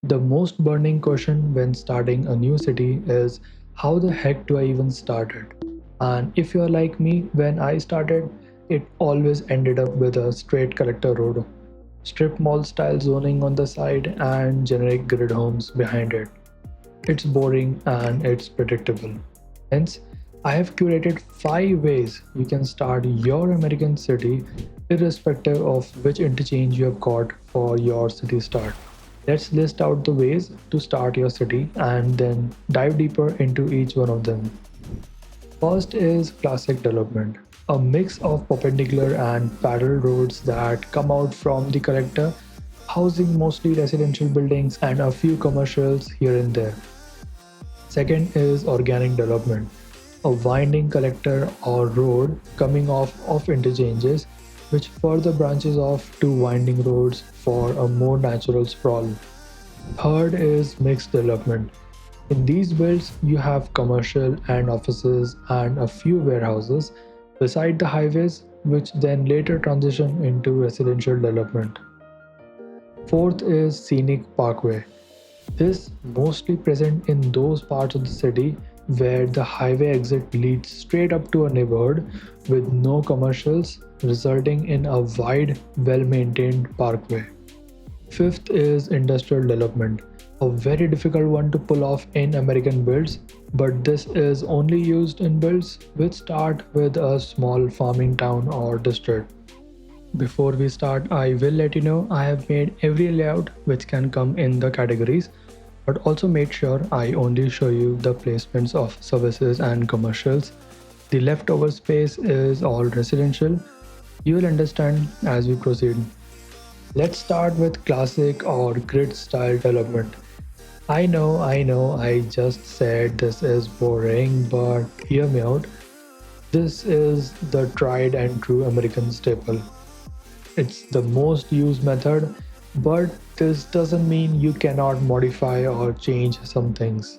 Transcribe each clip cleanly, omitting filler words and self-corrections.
The most burning question when starting a new city is how the heck do I even start it? And if you're like me, when I started, it always ended up with a straight collector road, strip mall style zoning on the side, and generic grid homes behind it. It's boring and it's predictable. Hence, I have curated 5 ways you can start your American city irrespective of which interchange you have got for your city start. Let's list out the ways to start your city and then dive deeper into each one of them. First is classic development, a mix of perpendicular and parallel roads that come out from the collector, housing mostly residential buildings and a few commercials here and there. Second is organic development, a winding collector or road coming off of interchanges which further branches off to winding roads for a more natural sprawl. Third is mixed development. In these builds, you have commercial and offices and a few warehouses beside the highways, which then later transition into residential development. Fourth is scenic parkway. This mostly present in those parts of the city where the highway exit leads straight up to a neighborhood with no commercials, resulting in a wide, well-maintained parkway. Fifth is industrial development, a very difficult one to pull off in American builds, but this is only used in builds which start with a small farming town or district. Before we start, I will let you know I have made every layout which can come in the categories, but also make sure I only show you the placements of services and commercials. The leftover space is all residential. You will understand as we proceed. Let's start with classic or grid style development. I just said this is boring, but hear me out. This is the tried and true American staple. It's the most used method, but this doesn't mean you cannot modify or change some things.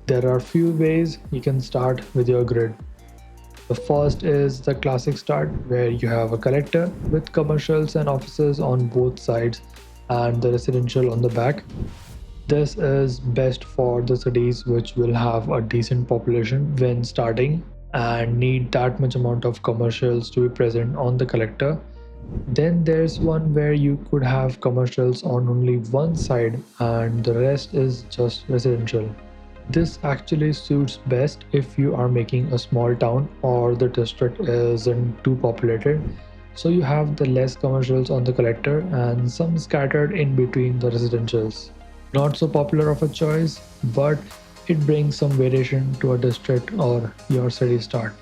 There are few ways you can start with your grid. The first is the classic start, where you have a collector with commercials and offices on both sides and the residential on the back. This is best for the cities which will have a decent population when starting and need that much amount of commercials to be present on the collector. Then there's one where you could have commercials on only one side and the rest is just residential. This actually suits best if you are making a small town or the district isn't too populated. So you have the less commercials on the collector and some scattered in between the residentials. Not so popular of a choice, but it brings some variation to a district or your city start.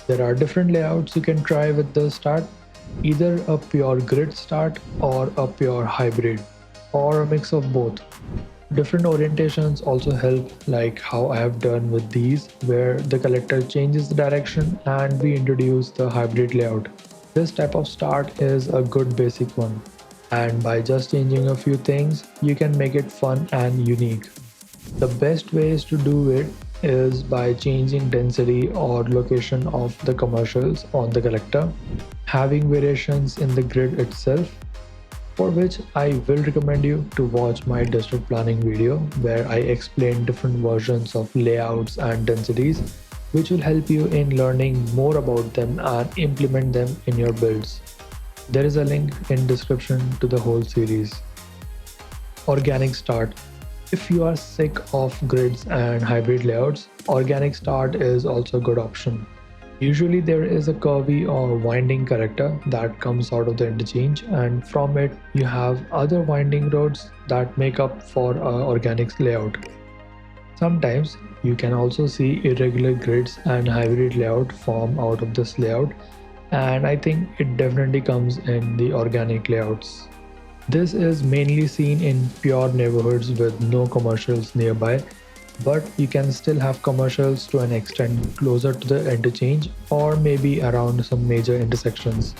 There are different layouts you can try with the start, either a pure grid start or a pure hybrid, or a mix of both. Different orientations also help, like how I have done with these, where the collector changes the direction and we introduce the hybrid layout. This type of start is a good basic one, and by just changing a few things, you can make it fun and unique. The best ways to do it is by changing density or location of the commercials on the collector, having variations in the grid itself, for which I will recommend you to watch my district planning video where I explain different versions of layouts and densities, which will help you in learning more about them and implement them in your builds. There is a link in description to the whole series. Organic start. If you are sick of grids and hybrid layouts, organic start is also a good option. Usually there is a curvy or winding character that comes out of the interchange, and from it you have other winding roads that make up for a organic layout. Sometimes you can also see irregular grids and hybrid layout form out of this layout, and I think it definitely comes in the organic layouts. This is mainly seen in pure neighborhoods with no commercials nearby, but you can still have commercials to an extent closer to the interchange or maybe around some major intersections.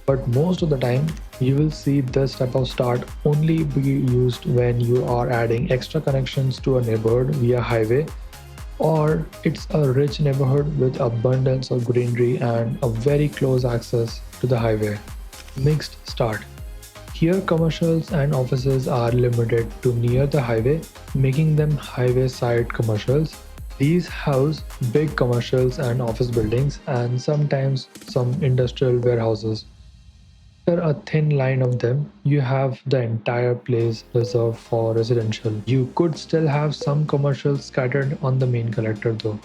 But most of the time, you will see this type of start only be used when you are adding extra connections to a neighborhood via highway, or it's a rich neighborhood with abundance of greenery and a very close access to the highway. Mixed start. Here, commercials and offices are limited to near the highway, making them highway side commercials. These house big commercials and office buildings and sometimes some industrial warehouses. After a thin line of them, you have the entire place reserved for residential. You could still have some commercials scattered on the main collector though.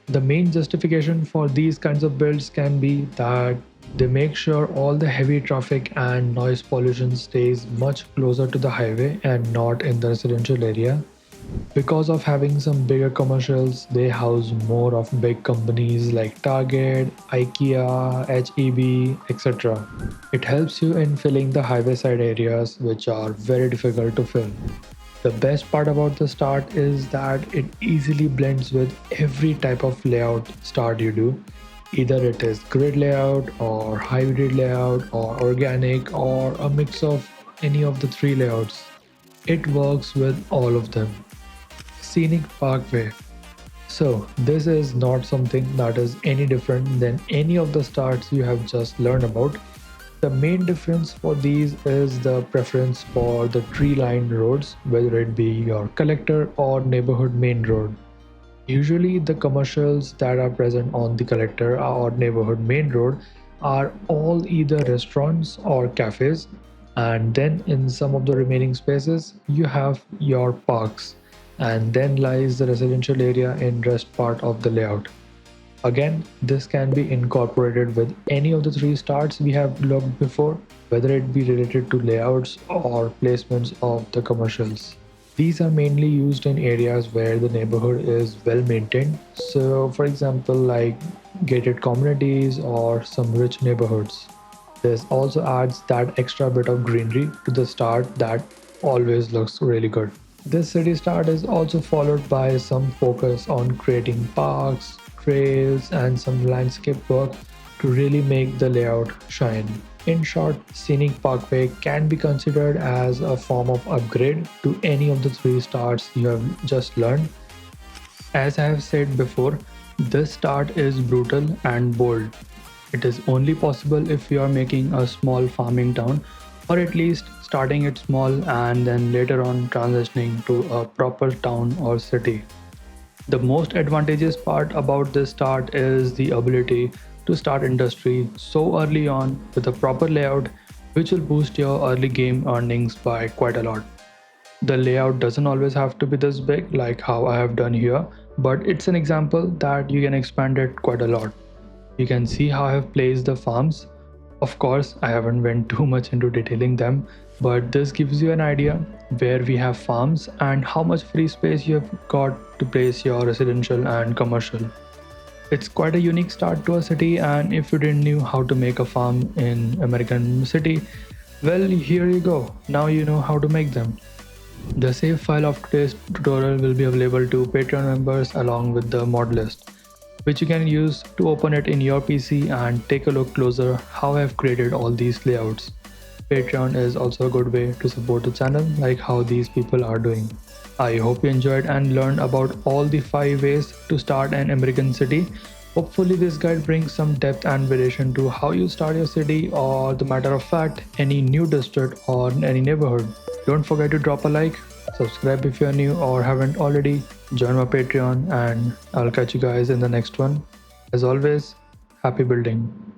The main justification for these kinds of builds can be that they make sure all the heavy traffic and noise pollution stays much closer to the highway and not in the residential area. Because of having some bigger commercials, they house more of big companies like Target, IKEA, HEB, etc. It helps you in filling the highway side areas which are very difficult to fill. The best part about the start is that it easily blends with every type of layout start you do. Either it is grid layout or hybrid layout or organic or a mix of any of the three layouts. It works with all of them. Scenic Parkway. So, this is not something that is any different than any of the starts you have just learned about. The main difference for these is the preference for the tree-lined roads, whether it be your collector or neighborhood main road. Usually, the commercials that are present on the collector or neighborhood main road are all either restaurants or cafes, and then in some of the remaining spaces, you have your parks, and then lies the residential area in rest part of the layout. Again, this can be incorporated with any of the three starts we have looked before, whether it be related to layouts or placements of the commercials. These are mainly used in areas where the neighborhood is well maintained. So, for example, like gated communities or some rich neighborhoods. This also adds that extra bit of greenery to the start that always looks really good. This city start is also followed by some focus on creating parks, trails, and some landscape work to really make the layout shine. In short, Scenic Parkway can be considered as a form of upgrade to any of the three starts you have just learned. As I have said before, this start is brutal and bold. It is only possible if you are making a small farming town, or at least starting it small and then later on transitioning to a proper town or city. The most advantageous part about this start is the ability to start industry so early on with a proper layout, which will boost your early game earnings by quite a lot. The layout doesn't always have to be this big like how I have done here, but it's an example that you can expand it quite a lot. You can see how I have placed the farms. Of course, I haven't went too much into detailing them, but this gives you an idea where we have farms and how much free space you have got to place your residential and commercial. It's quite a unique start to a city, and if you didn't know how to make a farm in American city, well, here you go. Now you know how to make them. The save file of today's tutorial will be available to Patreon members along with the mod list, which you can use to open it in your PC and take a look closer how I've created all these layouts. Patreon is also a good way to support the channel like how these people are doing. I hope you enjoyed and learned about all the 5 ways to start an American city. Hopefully this guide brings some depth and variation to how you start your city or the matter of fact any new district or any neighborhood. Don't forget to drop a like, subscribe if you're new or haven't already, join my Patreon, and I'll catch you guys in the next one. As always, happy building.